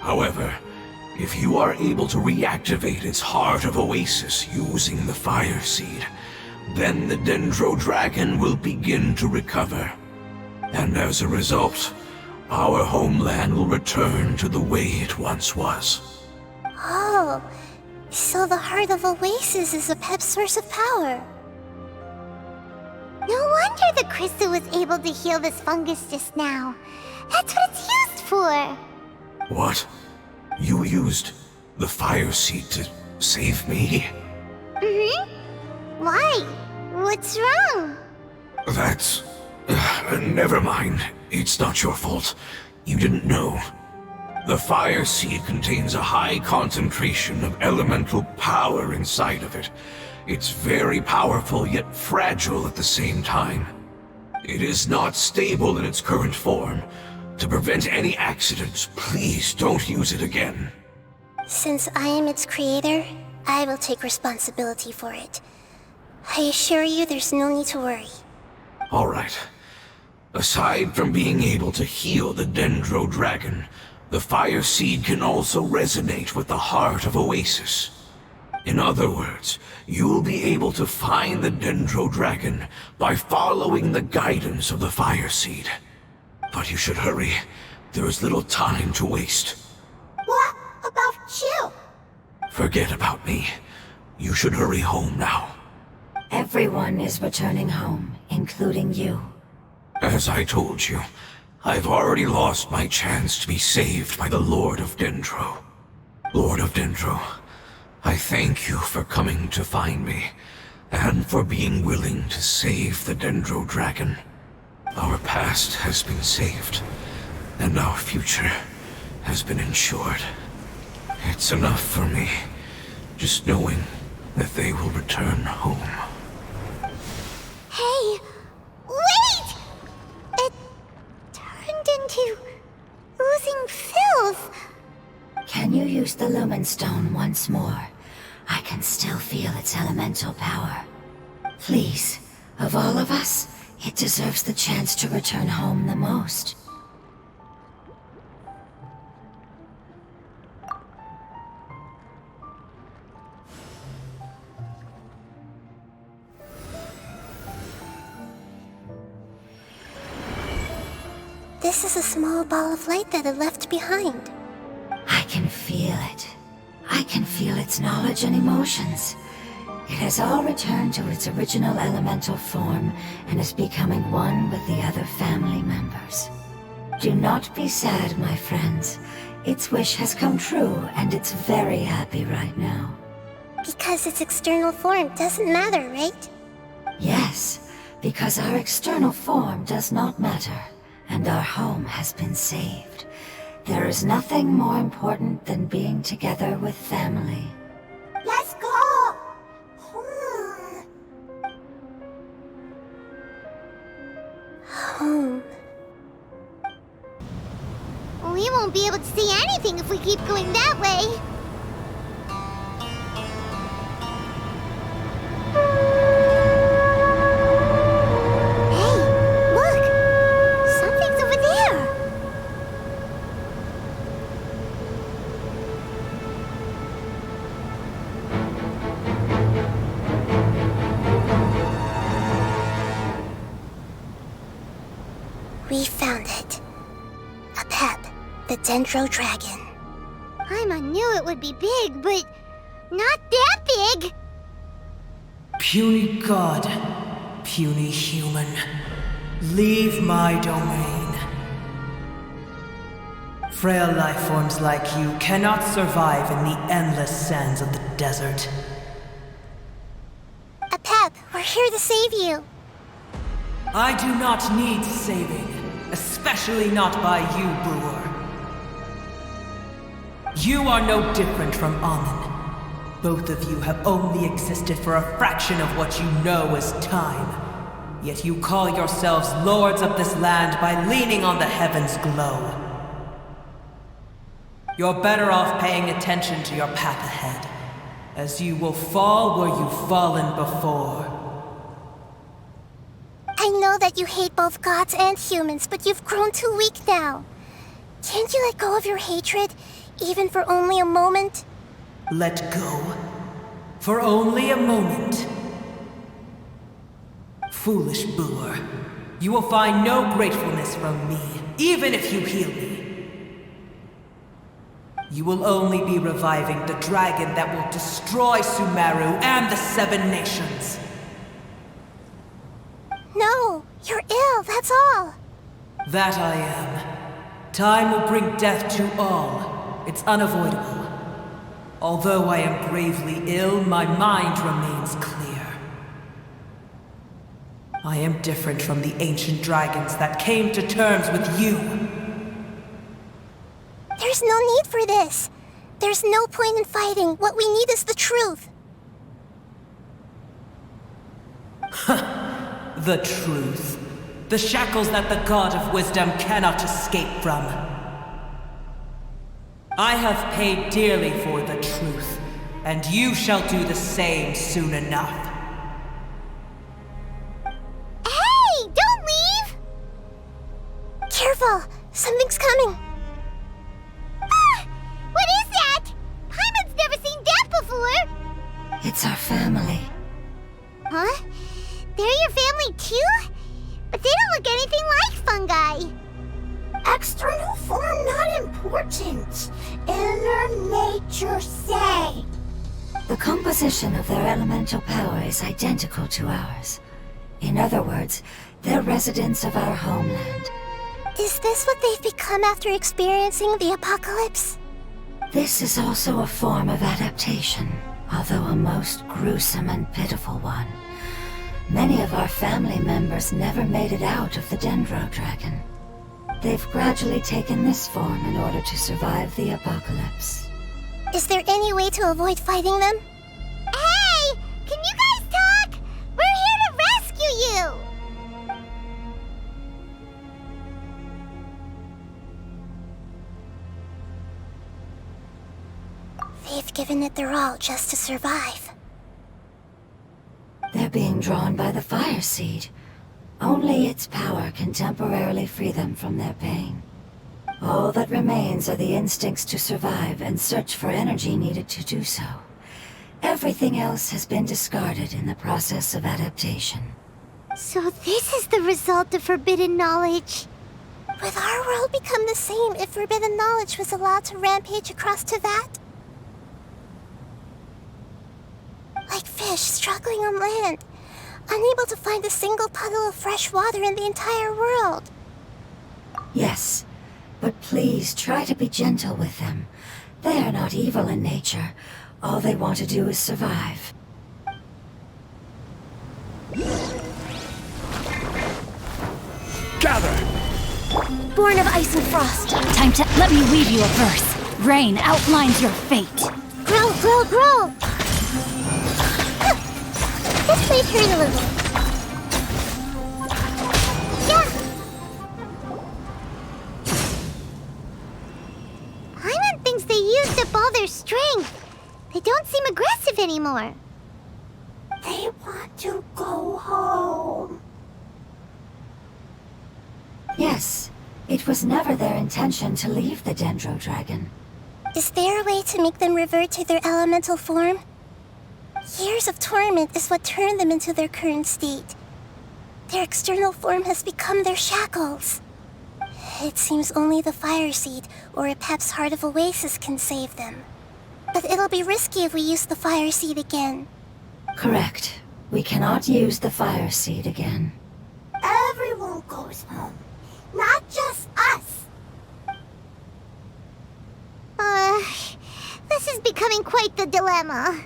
Speaker 6: However, if you are able to reactivate its Heart of Oasis using the Fire Seed, then the Dendro Dragon will begin to recover. And as a result, our homeland will return to the way it once was.
Speaker 2: Oh, so the Heart of Oasis is a pep source of power.
Speaker 3: No wonder the crystal was able to heal this fungus just now. That's what it's used for.
Speaker 6: What? You used the Fire Seed to save me?
Speaker 3: Why? What's wrong?
Speaker 6: That's... never mind. It's not your fault. You didn't know. The Fire Seed contains a high concentration of elemental power inside of it. It's very powerful, yet fragile at the same time. It is not stable in its current form. To prevent any accidents, please don't use it again.
Speaker 2: Since I am its creator, I will take responsibility for it. I assure you there's no need to worry.
Speaker 6: Alright. Aside from being able to heal the Dendro Dragon, the Fire Seed can also resonate with the Heart of Oasis. In other words, you'll be able to find the Dendro Dragon by following the guidance of the Fire Seed. But you should hurry. There is little time to waste.
Speaker 5: What about you?
Speaker 6: Forget about me. You should hurry home now.
Speaker 4: Everyone is returning home, including you.
Speaker 6: As I told you, I've already lost my chance to be saved by the Lord of Dendro. Lord of Dendro, I thank you for coming to find me, and for being willing to save the Dendro Dragon. Our past has been saved, and our future has been ensured. It's enough for me, just knowing that they will return home.
Speaker 3: Hey, wait! It turned into oozing filth.
Speaker 4: Can you use the Lumen Stone once more? I can still feel its elemental power. Please, of all of us, it deserves the chance to return home the most.
Speaker 2: this is a small ball of light that it left behind.
Speaker 4: I can feel it. I can feel its knowledge and emotions. It has all returned to its original elemental form and is becoming one with the other family members. Do not be sad, my friends. Its wish has come true, and it's very happy right now.
Speaker 2: Because its external form doesn't matter, right?
Speaker 4: Yes, because our external form does not matter, and our home has been saved. There is nothing more important than being together with family.
Speaker 5: Let's go!
Speaker 2: Home.
Speaker 3: We won't be able to see anything if we keep going that way. Hey, look! Something's over there!
Speaker 2: We found it. A pep, the Dendro Dragon.
Speaker 3: Paimon knew it would be big, but not that big!
Speaker 7: Puny god, puny human, leave my domain. Frail life forms like you cannot survive in the endless sands of the desert.
Speaker 2: A pep, we're here to save you.
Speaker 7: I do not need saving, especially not by you, Brewer. You are no different from Amun. Both of you have only existed for a fraction of what you know as time. Yet you call yourselves lords of this land by leaning on the heavens' glow. You're better off paying attention to your path ahead, as you will fall where you've fallen before.
Speaker 2: I know that you hate both gods and humans, but you've grown too weak now. Can't you let go of your hatred, even for only a moment?
Speaker 7: Let go? For only a moment? Foolish Boor. You will find no gratefulness from me, even if you heal me. You will only be reviving the dragon that will destroy Sumeru and the Seven Nations.
Speaker 2: No, you're ill, that's all.
Speaker 7: That I am. Time will bring death to all. It's unavoidable. Although I am gravely ill, my mind remains clear. I am different from the ancient dragons that came to terms with you.
Speaker 2: There's no need for this. There's no point in fighting. What we need is the truth.
Speaker 7: The truth. The shackles that the God of Wisdom cannot escape from. I have paid dearly for the truth, and you shall do the same soon enough.
Speaker 3: Hey, don't leave!
Speaker 2: Careful, something's coming.
Speaker 3: Ah! What is that? Paimon's never seen that before!
Speaker 4: It's our family.
Speaker 3: Huh? They're your family too? But they don't look anything like fungi.
Speaker 5: External form not important. Inner nature say.
Speaker 4: The composition of their elemental power is identical to ours. In other words, they're residents of our homeland.
Speaker 2: Is this what they've become after experiencing the apocalypse?
Speaker 4: This is also a form of adaptation, although a most gruesome and pitiful one. Many of our family members never made it out of the Dendro Dragon. They've gradually taken this form in order to survive the apocalypse.
Speaker 2: Is there any way to avoid fighting them?
Speaker 3: Hey! Can you guys talk? We're here to rescue you!
Speaker 2: They've given it their all just to survive.
Speaker 4: They're being drawn by the fire seed. Only its power can temporarily free them from their pain. All that remains are the instincts to survive and search for energy needed to do so. Everything else has been discarded in the process of adaptation.
Speaker 3: So this is the result of forbidden knowledge.
Speaker 2: Would our world become the same if forbidden knowledge was allowed to rampage across Tevat? Like fish struggling on land, unable to find a single puddle of fresh water in the entire world.
Speaker 4: Yes, but please try to be gentle with them. They are not evil in nature. All they want to do is survive.
Speaker 1: Gather!
Speaker 8: Born of ice and frost. Time to let me weave you a verse. Rain outlines your fate.
Speaker 2: Grow, grow, grow! This might hurt a little. Yeah!
Speaker 3: Paimon thinks they used up all their strength. They don't seem aggressive anymore.
Speaker 5: They want to go home.
Speaker 4: Yes, it was never their intention to leave the Dendro Dragon.
Speaker 2: Is there a way to make them revert to their elemental form? Years of torment is what turned them into their current state. Their external form has become their shackles. It seems only the Fire Seed or Epep's Heart of Oasis can save them. But it'll be risky if we use the Fire Seed again.
Speaker 4: Correct. We cannot use the Fire Seed again.
Speaker 5: Everyone goes home, not just us.
Speaker 3: This is becoming quite the dilemma.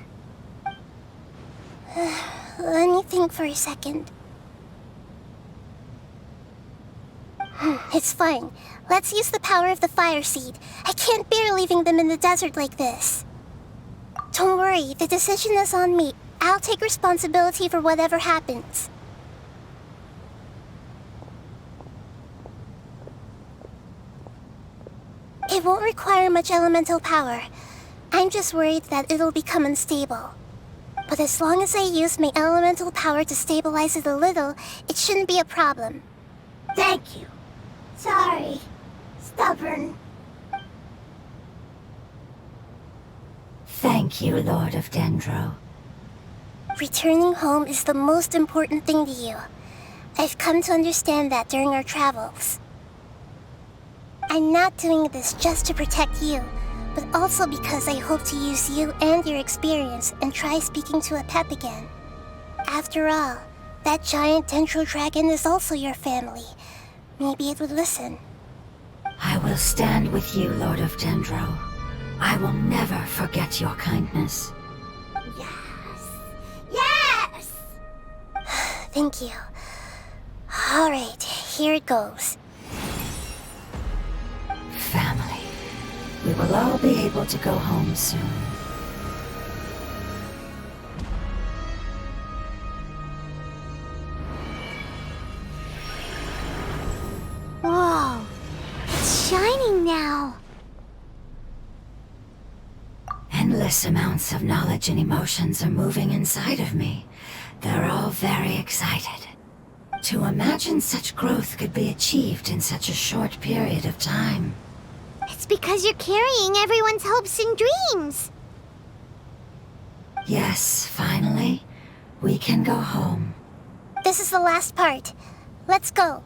Speaker 2: Let me think for a second. It's fine. Let's use the power of the Fire Seed. I can't bear leaving them in the desert like this. Don't worry, the decision is on me. I'll take responsibility for whatever happens. It won't require much elemental power. I'm just worried that it'll become unstable. But as long as I use my elemental power to stabilize it a little, it shouldn't be a problem.
Speaker 5: Thank you. Sorry. Stubborn.
Speaker 4: Thank you, Lord of Dendro.
Speaker 2: Returning home is the most important thing to you. I've come to understand that during our travels. I'm not doing this just to protect you, but also because I hope to use you and your experience and try speaking to Epep again. After all, that giant Dendro Dragon is also your family. Maybe it would listen.
Speaker 4: I will stand with you, Lord of Dendro. I will never forget your kindness.
Speaker 5: Yes. Yes!
Speaker 2: Thank you. Alright, here it goes.
Speaker 4: Family. We will all be able to go home soon.
Speaker 3: Whoa. It's shining now.
Speaker 4: Endless amounts of knowledge and emotions are moving inside of me. They're all very excited. To imagine such growth could be achieved in such a short period of time.
Speaker 3: It's because you're carrying everyone's hopes and dreams.
Speaker 4: Yes, finally, we can go home.
Speaker 2: This is the last part. Let's go.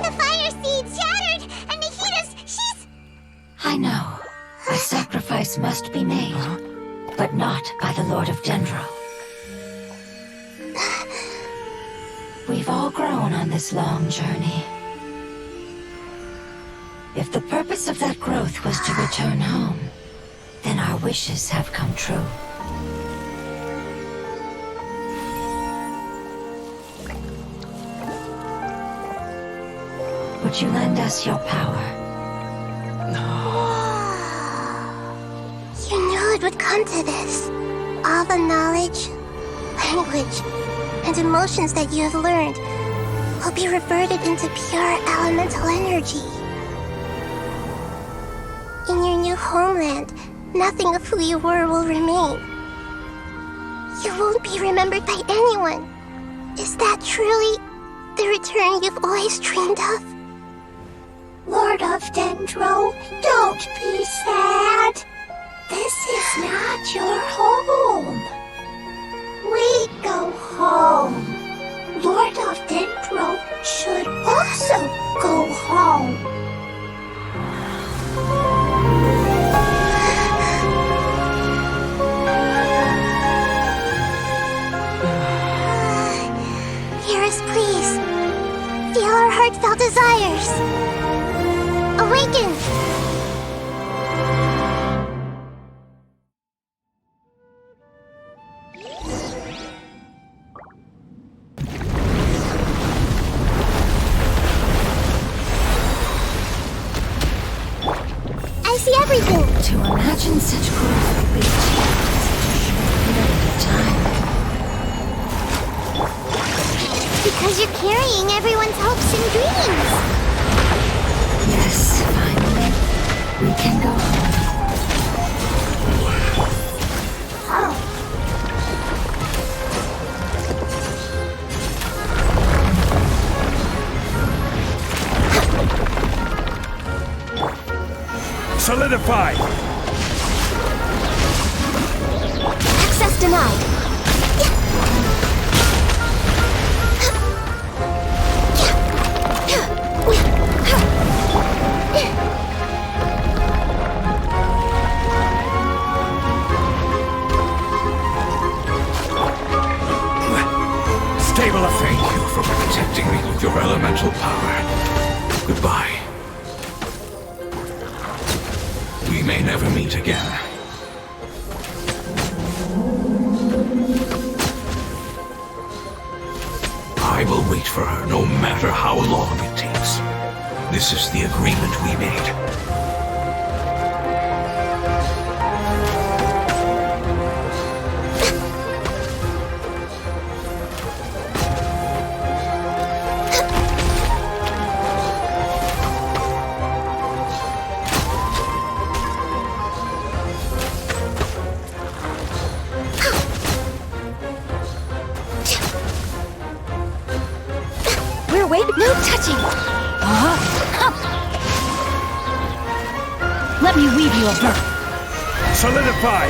Speaker 3: The Fire Seed shattered, and Nahida's, she's...
Speaker 4: I know. A sacrifice must be made, but not by the Lord of Dendro. We've all grown on this long journey. If the purpose of that growth was to return home, then our wishes have come true. Would you lend us your power?
Speaker 2: You knew it would come to this. All the knowledge, language, and emotions that you have learned will be reverted into pure elemental energy. In your new homeland, nothing of who you were will remain. You won't be remembered by anyone. Is that truly the return you've always dreamed of?
Speaker 5: Lord of Dendro, don't be sad. This is not your home. We go home. Lord of Dendro should also go home.
Speaker 2: Hear us, please. Feel our heartfelt desires. Awaken! I see everything!
Speaker 4: To imagine such growth would be achieved in such a short period of time.
Speaker 3: Because you're carrying everyone's hopes and dreams.
Speaker 4: Yes, finally, we can go home.
Speaker 1: Solidify!
Speaker 2: Access denied.
Speaker 1: Stabilize!
Speaker 6: Thank you for protecting me with your elemental power. Goodbye. We may never meet again. I will wait for her no matter how long it takes. This is the agreement we made.
Speaker 8: We're waiting. No touching! Let me weave you a verse.
Speaker 1: Solidify!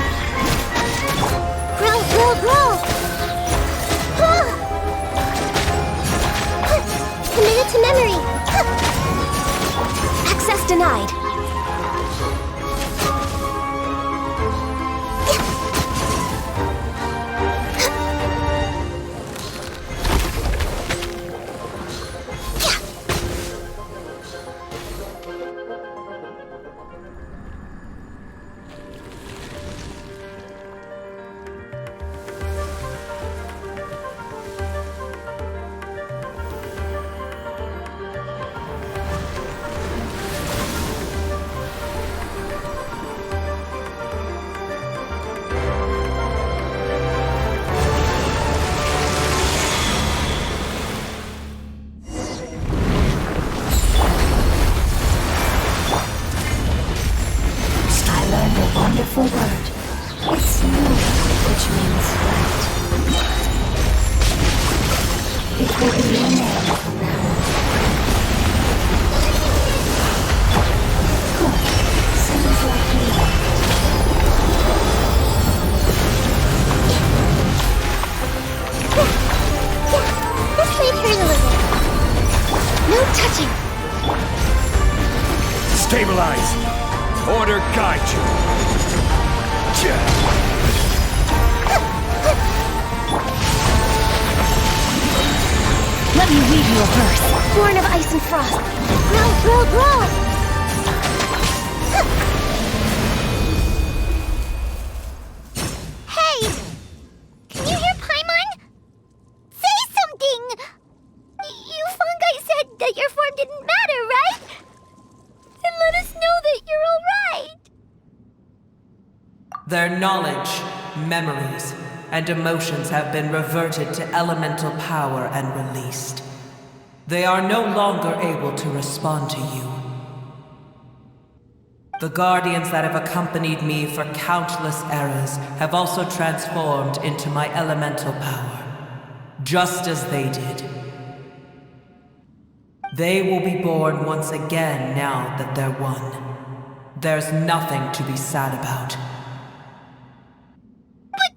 Speaker 2: Grow, grow, grow! Committed to memory!
Speaker 8: Access denied.
Speaker 4: Wonderful word. It's new, which means right. It will be your name from now on. Good. Sounds like you.
Speaker 2: This might hurt a little.
Speaker 8: No touching!
Speaker 1: Stabilize! Order guide you!
Speaker 8: Let me weave you a verse.
Speaker 2: Born of ice and frost. Grow, grow, grow!
Speaker 3: Hey! Can you hear Paimon? Say something! You fungi said that your form didn't matter, right? Then let us know that you're alright!
Speaker 7: Their knowledge, memories, and emotions have been reverted to elemental power and released. They are no longer able to respond to you. The guardians that have accompanied me for countless eras have also transformed into my elemental power, just as they did. They will be born once again now that they're one. There's nothing to be sad about.
Speaker 3: But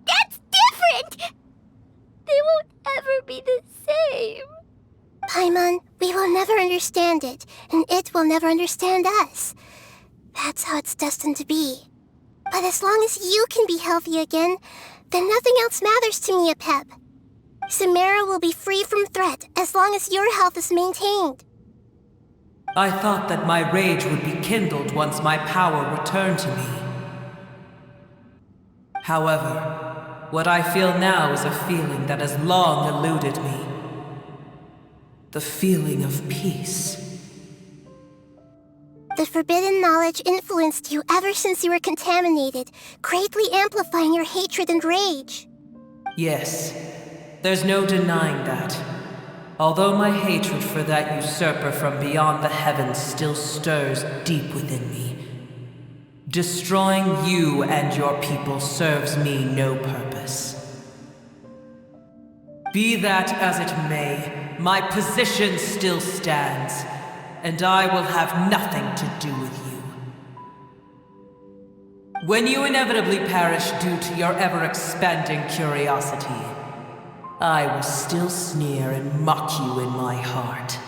Speaker 3: that's different! They won't ever be the same.
Speaker 2: Paimon, we will never understand it, and it will never understand us. That's how it's destined to be. But as long as you can be healthy again, then nothing else matters to me, Apep. Samara will be free from threat as long as your health is maintained.
Speaker 7: I thought that my rage would be kindled once my power returned to me. However, what I feel now is a feeling that has long eluded me. The feeling of peace.
Speaker 2: The forbidden knowledge influenced you ever since you were contaminated, greatly amplifying your hatred and rage.
Speaker 7: Yes, there's no denying that. Although my hatred for that usurper from beyond the heavens still stirs deep within me, destroying you and your people serves me no purpose. Be that as it may, my position still stands, and I will have nothing to do with you. When you inevitably perish due to your ever-expanding curiosity, I will still sneer and mock you in my heart.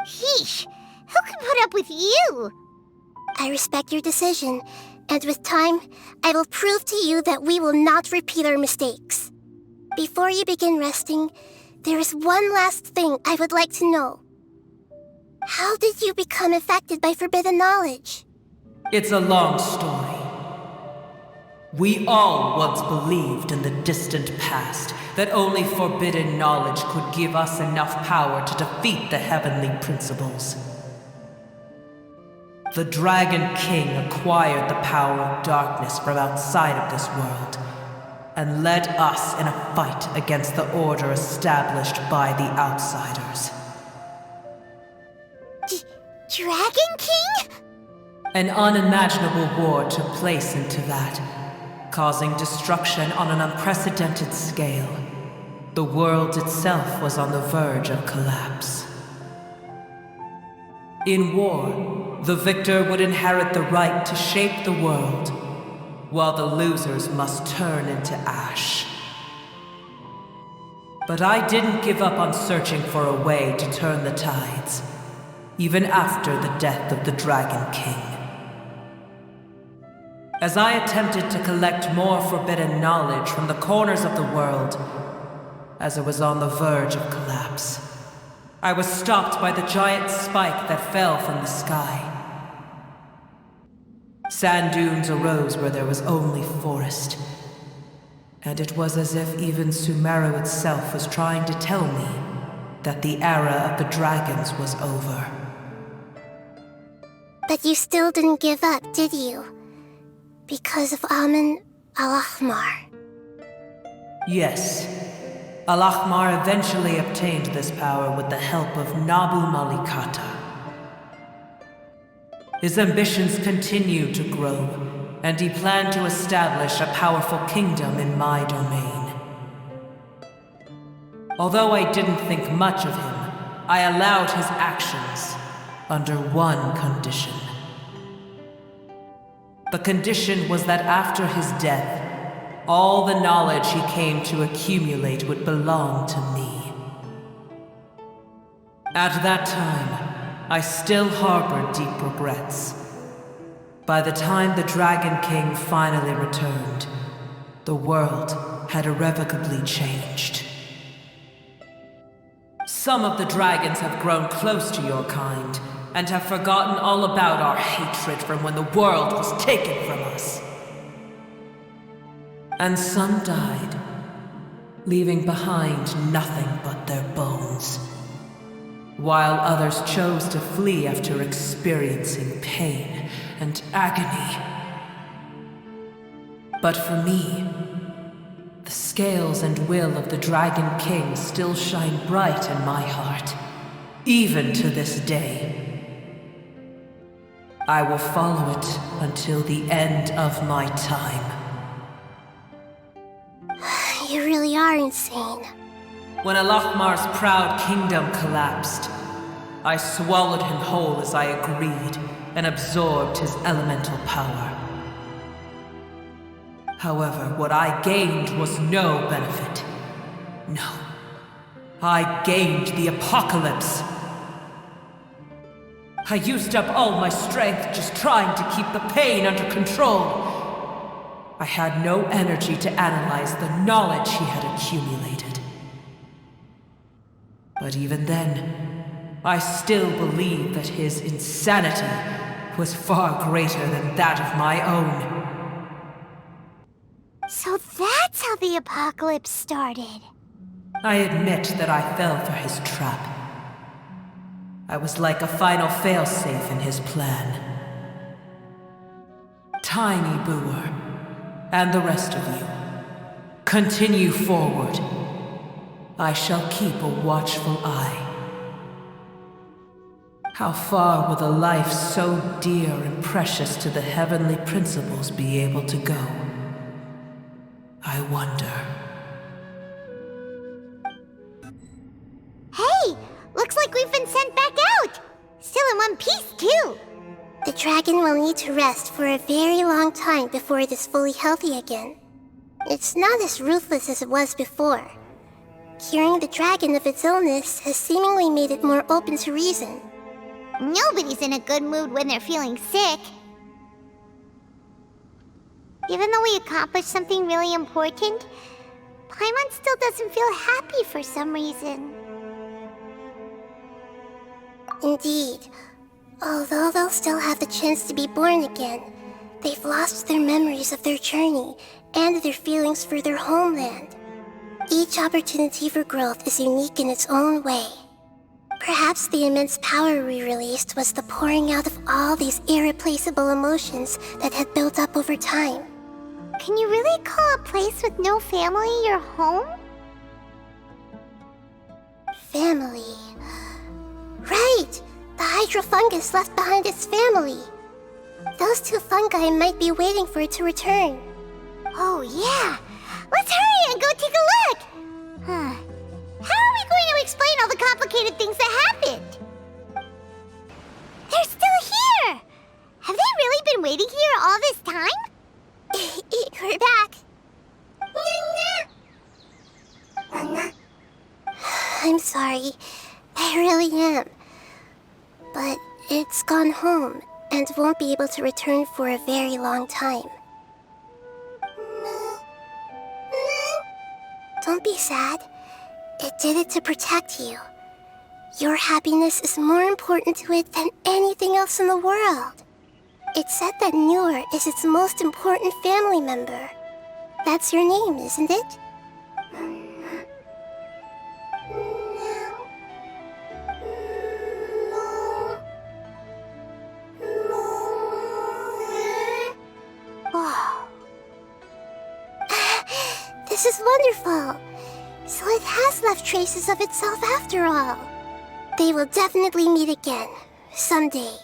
Speaker 3: Sheesh, who can put up with you?
Speaker 2: I respect your decision, and with time, I will prove to you that we will not repeat our mistakes. Before you begin resting, there is one last thing I would like to know. How did you become affected by forbidden knowledge?
Speaker 7: It's a long story. We all once believed in the distant past that only forbidden knowledge could give us enough power to defeat the heavenly principles. The Dragon King acquired the power of darkness from outside of this world, and led us in a fight against the order established by the outsiders.
Speaker 3: Dragon King?
Speaker 7: An unimaginable war took place into that, causing destruction on an unprecedented scale. The world itself was on the verge of collapse. In war, the victor would inherit the right to shape the world, while the losers must turn into ash. But I didn't give up on searching for a way to turn the tides, even after the death of the Dragon King. As I attempted to collect more forbidden knowledge from the corners of the world, as it was on the verge of collapse, I was stopped by the giant spike that fell from the sky. Sand dunes arose where there was only forest, and it was as if even Sumeru itself was trying to tell me that the era of the dragons was over.
Speaker 2: But you still didn't give up, did you? Because of Amun Al-Ahmar.
Speaker 7: Yes. Al-Ahmar eventually obtained this power with the help of Nabu Malikata. His ambitions continued to grow, and he planned to establish a powerful kingdom in my domain. Although I didn't think much of him, I allowed his actions under one condition. The condition was that after his death, all the knowledge he came to accumulate would belong to me. At that time, I still harbored deep regrets. By the time the Dragon King finally returned, the world had irrevocably changed. Some of the dragons have grown close to your kind, and have forgotten all about our hatred from when the world was taken from us. And some died, leaving behind nothing but their bones, while others chose to flee after experiencing pain and agony. But for me, the scales and will of the Dragon King still shine bright in my heart, even to this day. I will follow it until the end of my time.
Speaker 2: You really are insane.
Speaker 7: When Alakmar's proud kingdom collapsed, I swallowed him whole as I agreed and absorbed his elemental power. However, what I gained was no benefit. No. I gained the apocalypse. I used up all my strength just trying to keep the pain under control. I had no energy to analyze the knowledge he had accumulated. But even then, I still believed that his insanity was far greater than that of my own.
Speaker 3: So that's how the apocalypse started.
Speaker 7: I admit that I fell for his trap. I was like a final failsafe in his plan. Tiny Booer, and the rest of you, continue forward. I shall keep a watchful eye. How far will a life so dear and precious to the heavenly principles be able to go? I wonder.
Speaker 3: Hey! Looks like we've been sent back out! Still in one piece, too!
Speaker 2: The dragon will need to rest for a very long time before it is fully healthy again. It's not as ruthless as it was before. Curing the dragon of its illness has seemingly made it more open to reason.
Speaker 3: Nobody's in a good mood when they're feeling sick. Even though we accomplished something really important, Paimon still doesn't feel happy for some reason.
Speaker 2: Indeed. Although they'll still have the chance to be born again, they've lost their memories of their journey and their feelings for their homeland. Each opportunity for growth is unique in its own way. Perhaps the immense power we released was the pouring out of all these irreplaceable emotions that had built up over time.
Speaker 3: Can you really call a place with no family your home?
Speaker 2: Family. Right! The Hydro Fungus left behind its family. Those two fungi might be waiting for it to return.
Speaker 3: Oh yeah! Let's hurry and go take a look! How are we going to explain all the complicated things that happened? They're still here! Have they really been waiting here all this time?
Speaker 2: We're back. I'm sorry. I really am. But it's gone home and won't be able to return for a very long time. Don't be sad. It did it to protect you. Your happiness is more important to it than anything else in the world. It's said that Newer is its most important family member. That's your name, isn't it? Wow. This is wonderful. So it has left traces of itself after all. They will definitely meet again, someday.